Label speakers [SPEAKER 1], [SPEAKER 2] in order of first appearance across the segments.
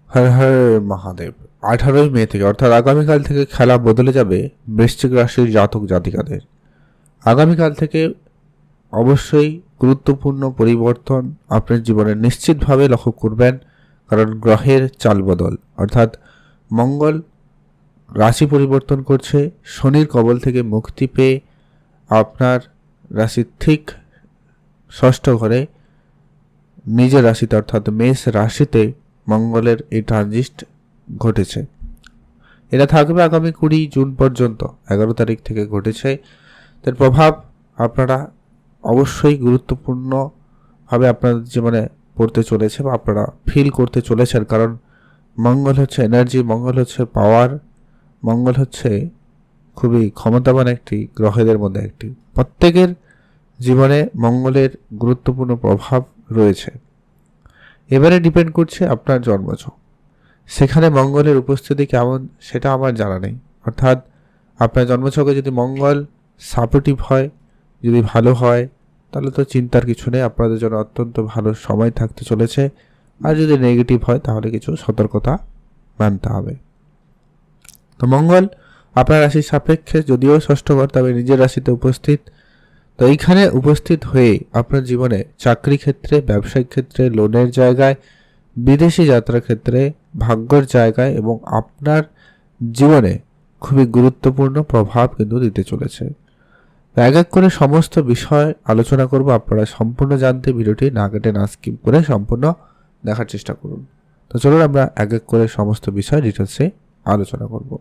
[SPEAKER 1] হর হর মহাদেব। 18ই মে থেকে অর্থাৎ আগামীকাল থেকে খেলা বদলে যাবে বৃশ্চিক রাশির জাতক জাতিকাদের। আগামীকাল থেকে অবশ্যই গুরুত্বপূর্ণ পরিবর্তন আপনার জীবনে নিশ্চিতভাবে লক্ষ্য করবেন, কারণ গ্রহের চাল বদল অর্থাৎ মঙ্গল রাশি পরিবর্তন করছে। শনির কবল থেকে মুক্তি পেয়ে আপনার রাশির ঠিক ষষ্ঠ ঘরে নিজের রাশিতে অর্থাৎ মেষ রাশিতে মঙ্গলের এই ট্রানজিট ঘটেছে। এটা থাকবে আগামী 20 জুন পর্যন্ত। 11 তারিখ থেকে ঘটেছে। তার প্রভাব আপনারা অবশ্যই গুরুত্বপূর্ণভাবে আপনাদের জীবনে পড়তে চলেছে বা আপনারা ফিল করতে চলেছেন, কারণ মঙ্গল হচ্ছে এনার্জি, মঙ্গল হচ্ছে পাওয়ার, মঙ্গল হচ্ছে খুবই ক্ষমতাবান একটি গ্রহের মধ্যে একটি। প্রত্যেকের জীবনে মঙ্গলের গুরুত্বপূর্ণ প্রভাব রয়েছে। এবারে ডিপেন্ড করছে আপনার জন্মছক, সেখানে মঙ্গলের উপস্থিতি কেমন সেটা আমার জানা নেই। অর্থাৎ আপনার জন্মছকে যদি মঙ্গল সাপোর্টিভ হয়, যদি ভালো হয়, তাহলে তো চিন্তার কিছু নেই, আপনাদের জন্য অত্যন্ত ভালো সময় থাকতে চলেছে। আর যদি নেগেটিভ হয় তাহলে কিছু সতর্কতা মানতে হবে। তো মঙ্গল আপনার রাশির সাপেক্ষে যদিও ষষ্ঠ ঘর, তবে নিজের রাশিতে উপস্থিত। তো এইখানে উপস্থিত হয়ে আপনার জীবনে চাকরি ক্ষেত্রে, ব্যবসায়িক ক্ষেত্রে, লোনের জায়গায়, বিদেশি যাত্রার ক্ষেত্রে, ভাগ্যর জায়গায় এবং আপনার জীবনে খুবই গুরুত্বপূর্ণ প্রভাব কিন্তু দিতে চলেছে। এক এক করে সমস্ত বিষয় আলোচনা করব। আপনারা সম্পূর্ণ জানতে ভিডিওটি না কেটে না স্কিপ করে সম্পূর্ণ দেখার চেষ্টা করুন। তো চলুন আমরা এক এক করে সমস্ত বিষয় ডিটেলসে আলোচনা করব।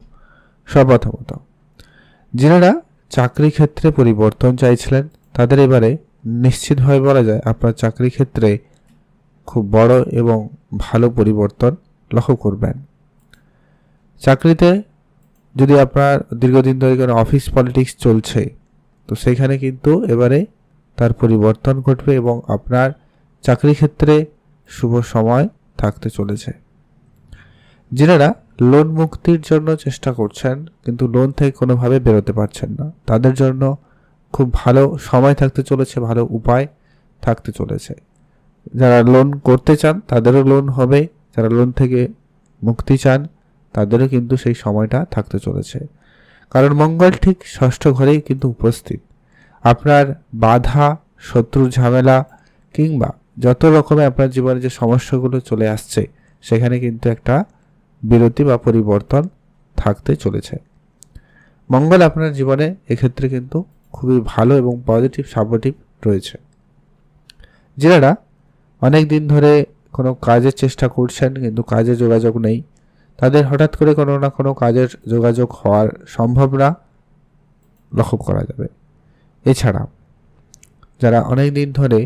[SPEAKER 1] সর্বপ্রথমত, যারা চাকরি ক্ষেত্রে পরিবর্তন চাইছিলেন তাদের এবারে নিশ্চিতভাবে বলা যায় আপনার চাকরি ক্ষেত্রে খুব বড় এবং ভালো পরিবর্তন লক্ষ্য করবেন। চাকরিতে যদি আপনার দীর্ঘদিন ধরে কোনো অফিস পলিটিক্স চলছে, তো সেখানে কিন্তু এবারে তার পরিবর্তন ঘটবে এবং আপনার চাকরি ক্ষেত্রে শুভ সময় থাকতে চলেছে। যারা লোন মুক্তির জন্য চেষ্টা করছেন কিন্তু লোন থেকে কোনোভাবে বেরোতে পারছেন না, তাদের জন্য খুব ভালো সময় থাকতে চলেছে, ভালো উপায় থাকতে চলেছে। যারা লোন করতে চান তাদেরও লোন হবে, যারা লোন থেকে মুক্তি চান তাদেরও কিন্তু সেই সময়টা থাকতে চলেছে, কারণ মঙ্গল ঠিক ষষ্ঠ ঘরেই কিন্তু উপস্থিত। আপনার বাধা, শত্রুর ঝামেলা কিংবা যত রকমের আপনার জীবনে যে সমস্যাগুলো চলে আসছে সেখানে কিন্তু একটা বিরতি বা পরিবর্তন থাকতে চলেছে। মঙ্গল আপনার জীবনে এক্ষেত্রে কিন্তু খুবই ভালো এবং পজিটিভ সাপোর্টিভ রয়েছে। যারা অনেক দিন ধরে কোনো কাজের চেষ্টা করছেন কিন্তু কাজে যোগাযোগ নেই, তাদের হঠাৎ করে কোনো না কোনো কাজের যোগাযোগ হওয়ার সম্ভাবনা লক্ষ্য করা যাবে। এছাড়া যারা অনেক দিন ধরে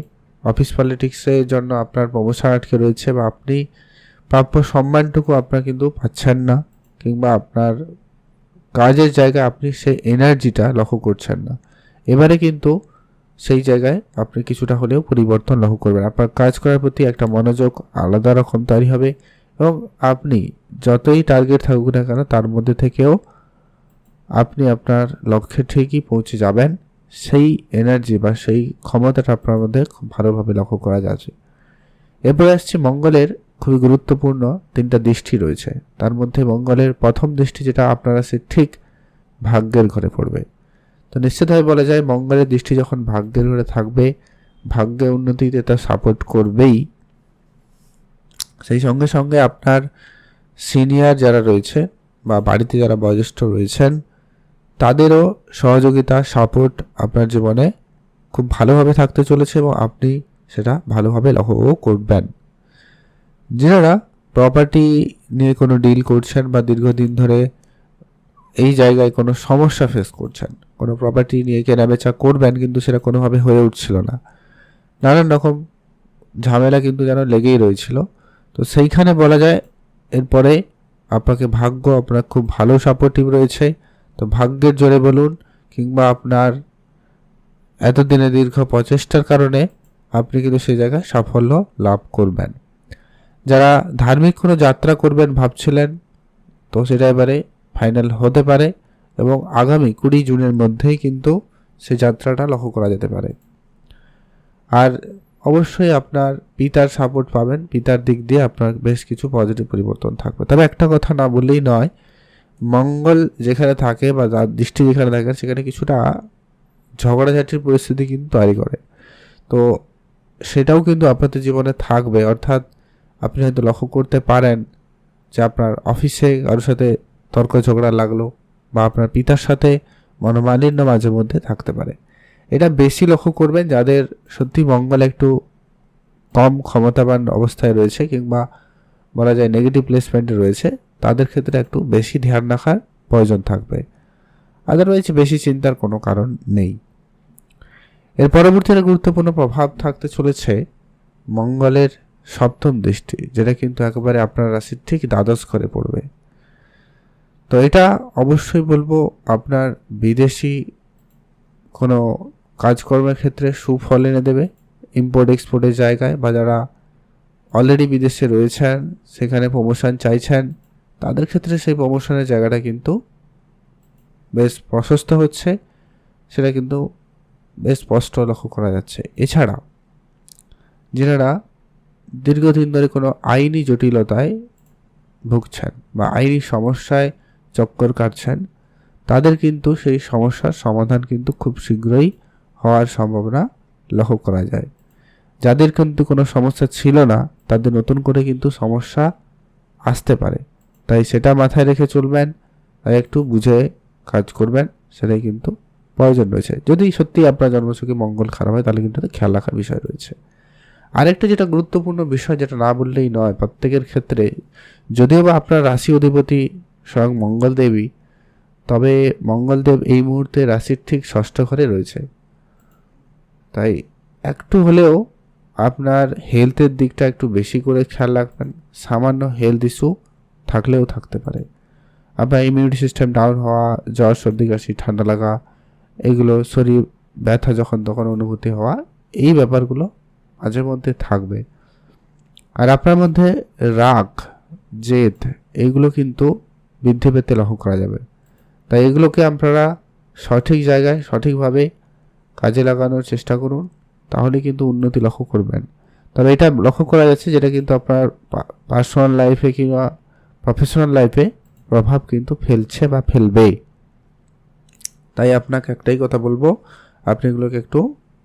[SPEAKER 1] অফিস পলিটিক্সের জন্য আপনার প্রমোশন আটকে রয়েছে বা আপনি প্রাপ্য সম্মানটুকু আপনার কিন্তু পাচ্ছেন না, কিংবা আপনার কাজের জায়গায় আপনি সেই এনার্জিটা লক্ষ্য করছেন না, এবারে কিন্তু সেই জায়গায় আপনি কিছুটা হলেও পরিবর্তন লক্ষ্য করবেন। আপনার কাজ করার প্রতি একটা মনোযোগ আলাদা রকম তৈরি হবে এবং আপনি যতই টার্গেট থাকুক না কেন তার মধ্যে থেকেও আপনি আপনার লক্ষ্যে ঠিকই পৌঁছে যাবেন। সেই এনার্জি বা সেই ক্ষমতাটা আপনার মধ্যে খুব ভালোভাবে লক্ষ্য করা যাচ্ছে। এরপরে আসছে মঙ্গলের খুবই গুরুত্বপূর্ণ 3টা দৃষ্টি রয়েছে। তার মধ্যে মঙ্গলের প্রথম দৃষ্টি যেটা আপনার আছে ঠিক ভাগ্যের ঘরে পড়বে। তো নিশ্চিতভাবে বলা যায় মঙ্গলের দৃষ্টি যখন ভাগ্যের ঘরে থাকবে, ভাগ্যের উন্নতিতে তা সাপোর্ট করবেই। সেই সঙ্গে সঙ্গে আপনার সিনিয়র যারা রয়েছে বা বাড়িতে যারা বয়োজ্যেষ্ঠ রয়েছেন তাদেরও সহযোগিতা, সাপোর্ট আপনার জীবনে খুব ভালোভাবে থাকতে চলেছে এবং আপনি সেটা ভালোভাবে লক্ষ্য করবেন। যারা প্রপার্টি নিয়ে কোনো ডিল করছেন বা দীর্ঘদিন ধরে এই জায়গায় কোনো সমস্যা ফেস করছেন, কোনো প্রপার্টি নিয়ে কেনাবেচা করবেন কিন্তু সেটা কোনোভাবে হয়ে উঠছিল না, নানান রকম ঝামেলা কিন্তু যেন লেগেই রয়েছিল, তো সেইখানে বলা যায় এরপরে আপনাকে ভাগ্য আপনার খুব ভালো সাপোর্টিভ রয়েছে। তো ভাগ্যের জোরে বলুন কিংবা আপনার এতদিনে দীর্ঘ প্রচেষ্টার কারণে আপনি কিন্তু সেই জায়গায় সাফল্য লাভ করবেন। যারা ধার্মিক কোনো যাত্রা করবেন ভাবছিলেন, তো সেটা এবারে ফাইনাল হতে পারে এবং আগামী 20 জুনের মধ্যেই কিন্তু সেই যাত্রাটা লক্ষ্য করা যেতে পারে। আর অবশ্যই আপনার পিতার সাপোর্ট পাবেন, পিতার দিক দিয়ে আপনার বেশ কিছু পজিটিভ পরিবর্তন থাকবে। তবে একটা কথা না বললেই নয়, মঙ্গল যেখানে থাকে বা যার দৃষ্টি যেখানে থাকে সেখানে কিছুটা ঝগড়াঝাটির পরিস্থিতি কিন্তু তৈরি করে। তো সেটাও কিন্তু আপনাদের জীবনে থাকবে, অর্থাৎ আপনি হয়তো লক্ষ্য করতে পারেন যে আপনার অফিসে কারোর সাথে তর্ক ঝগড়া লাগলো বা আপনার পিতার সাথে মনোমালিন্য মাঝে মধ্যে থাকতে পারে। এটা বেশি লক্ষ্য করবেন যাদের সত্যি মঙ্গল একটু কম ক্ষমতাবান অবস্থায় রয়েছে কিংবা বলা যায় নেগেটিভ প্লেসমেন্টে রয়েছে, তাদের ক্ষেত্রে একটু বেশি ধ্যান রাখার প্রয়োজন থাকবে। আদারওয়াইজ বেশি চিন্তার কোনো কারণ নেই। এর পরবর্তীতে গুরুত্বপূর্ণ প্রভাব থাকতে চলেছে মঙ্গলের সপ্তম দৃষ্টি, যেটা কিন্তু একেবারে আপনার রাশির ঠিক দ্বাদশ ঘরে পড়বে। তো এটা অবশ্যই বলবো আপনার বিদেশি কোনো কাজকর্মের ক্ষেত্রে সুফল এনে দেবে। ইম্পোর্ট এক্সপোর্টের জায়গায় বা যারা অলরেডি বিদেশে রয়েছেন সেখানে প্রমোশন চাইছেন, তাদের ক্ষেত্রে সেই প্রমোশনের জায়গাটা কিন্তু বেশ প্রশস্ত হচ্ছে, সেটা কিন্তু বেশ স্পষ্ট লক্ষ্য করা যাচ্ছে। এছাড়া যারা দীর্ঘদিন ধরে কোনো আইনি জটিলতায় ভুগছেন বা আইনি সমস্যায় চক্কর কাটছেন, তাদের কিন্তু সেই সমস্যার সমাধান কিন্তু খুব শীঘ্রই হওয়ার সম্ভাবনা লক্ষ্য করা যায়। যাদের কিন্তু কোনো সমস্যা ছিল না, তাদের নতুন করে কিন্তু সমস্যা আসতে পারে, তাই সেটা মাথায় রেখে চলবেন, তাই একটু বুঝে কাজ করবেন, সেটাই কিন্তু প্রয়োজন রয়েছে। যদি সত্যি আপনার জন্মছকে মঙ্গল খারাপ হয় তাহলে কিন্তু খেয়াল রাখার বিষয় রয়েছে। আরেকটা যেটা গুরুত্বপূর্ণ বিষয়, যেটা না বললেই নয় প্রত্যেকের ক্ষেত্রে, যদিও বা আপনার রাশি অধিপতি স্বয়ং মঙ্গল দেবী, তবে মঙ্গলদেব এই মুহূর্তে রাশির ঠিক ষষ্ঠ ঘরে রয়েছে। তাই একটু হলেও আপনার হেলথের দিকটা একটু বেশি করে খেয়াল রাখবেন। সামান্য হেলথ ইস্যু থাকলেও থাকতে পারে। আপনার ইমিউনিটি সিস্টেম ডাউন হওয়া, জ্বর সর্দি কাশি ঠান্ডা লাগা, এগুলো শরীর ব্যথা যখন তখন অনুভূতি হওয়া, এই ব্যাপারগুলো মাঝে মধ্যে থাকবে। আর আপনার মধ্যে রাগ জেদ এগুলো কিন্তু বৃদ্ধি পেতে লক্ষ্য করা যাবে। তাই এগুলোকে আপনারা সঠিক জায়গায় সঠিকভাবে কাজে লাগানোর চেষ্টা করুন, তাহলে কিন্তু উন্নতি লক্ষ্য করবেন। তবে এটা লক্ষ্য করা যাচ্ছে যেটা কিন্তু আপনার পার্সোনাল লাইফে কিংবা প্রফেশনাল লাইফে প্রভাব কিন্তু ফেলছে বা ফেলবে। তাই আপনাকে একটাই কথা বলবো, আপনি এগুলোকে একটু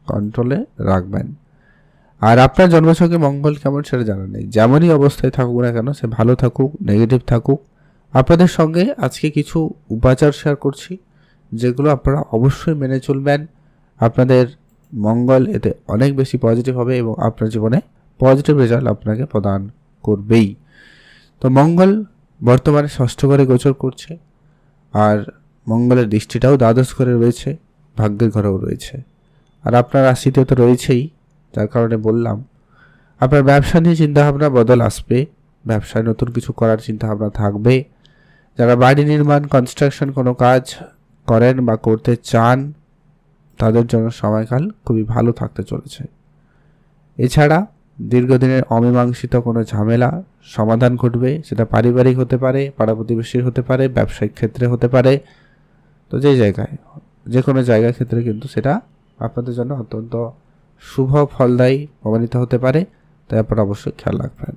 [SPEAKER 1] কন্ট্রোলে রাখবেন। আর আপনার জন্মছকে মঙ্গল কেমন সেটা জানা নেই, যেমনই অবস্থায় থাকুক না কেন, সে ভালো থাকুক নেগেটিভ থাকুক, আপনাদের সঙ্গে আজকে কিছু উপাচার শেয়ার করছি যেগুলো আপনারা অবশ্যই মেনে চলবেন। আপনাদের মঙ্গল এতে অনেক বেশি পজিটিভ হবে এবং আপনার জীবনে পজিটিভ রেজাল্ট আপনাকে প্রদান করবেই। তো মঙ্গল বর্তমানে ষষ্ঠ ঘরে গোচর করছে, আর মঙ্গলের দৃষ্টিটাও দ্বাদশ ঘরে রয়েছে, ভাগ্যের ঘরেও রয়েছে, আর আপনার রাশিতে তো রয়েছেই। যার কারণে বললাম আপনার ব্যবসা নিয়ে চিন্তাভাবনা বদল আসবে, ব্যবসায় নতুন কিছু করার চিন্তাভাবনা থাকবে। যারা বাড়ি নির্মাণ কনস্ট্রাকশন কোনো কাজ করেন বা করতে চান, তাদের জন্য সময়কাল খুবই ভালো থাকতে চলেছে। এছাড়া দীর্ঘদিনের অমীমাংসিত কোনো ঝামেলা সমাধান ঘটবে, সেটা পারিবারিক হতে পারে, পাড়া প্রতিবেশীর হতে পারে, ব্যবসায়িক ক্ষেত্রে হতে পারে। তো যে জায়গায় যে কোনো জায়গার ক্ষেত্রে কিন্তু সেটা আপনাদের জন্য অত্যন্ত শুভ ফলদায়ী প্রমাণিত হতে পারে, তাই আপনারা অবশ্যই খেয়াল রাখবেন।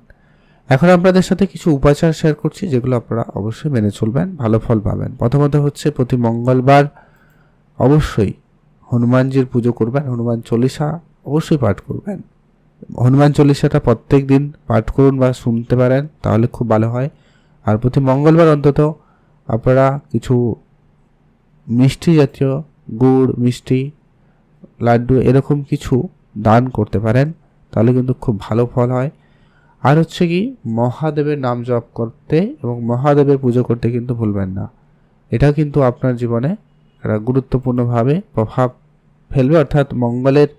[SPEAKER 1] এখন আপনাদের সাথে কিছু উপাচার শেয়ার করছি যেগুলো আপনারা অবশ্যই মেনে চলবেন, ভালো ফল পাবেন। প্রথমত হচ্ছে প্রতি মঙ্গলবার অবশ্যই হনুমানজির পুজো করবেন, হনুমান চল্লিশা অবশ্যই পাঠ করবেন। হনুমান চল্লিশাটা প্রত্যেক দিন পাঠ করুন বা শুনতে পারেন, তাহলে খুব ভালো হয়। আর প্রতি মঙ্গলবার অন্তত আপনারা কিছু মিষ্টি জাতীয়, গুড় মিষ্টি লাড্ডু এরকম কিছু দান করতে পারেন, তাহলে কিন্তু খুব ভালো ফল হয়। আর হচ্ছে কি, মহাদেবের নাম জপ করতে এবং মহাদেবের পুজো করতে কিন্তু ভুলবেন না। এটা কিন্তু আপনার জীবনে একটা গুরুত্বপূর্ণভাবে প্রভাব ফেলবে, অর্থাৎ মঙ্গলের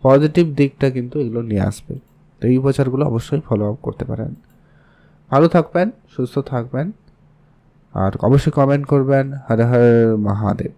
[SPEAKER 1] পজিটিভ দিকটা কিন্তু এগুলো নিয়ে আসবে। তো এই উপচারগুলো অবশ্যই ফলো আপ করতে পারেন। ভালো থাকবেন, সুস্থ থাকবেন, আর অবশ্যই কমেন্ট করবেন। হর হর মহাদেব।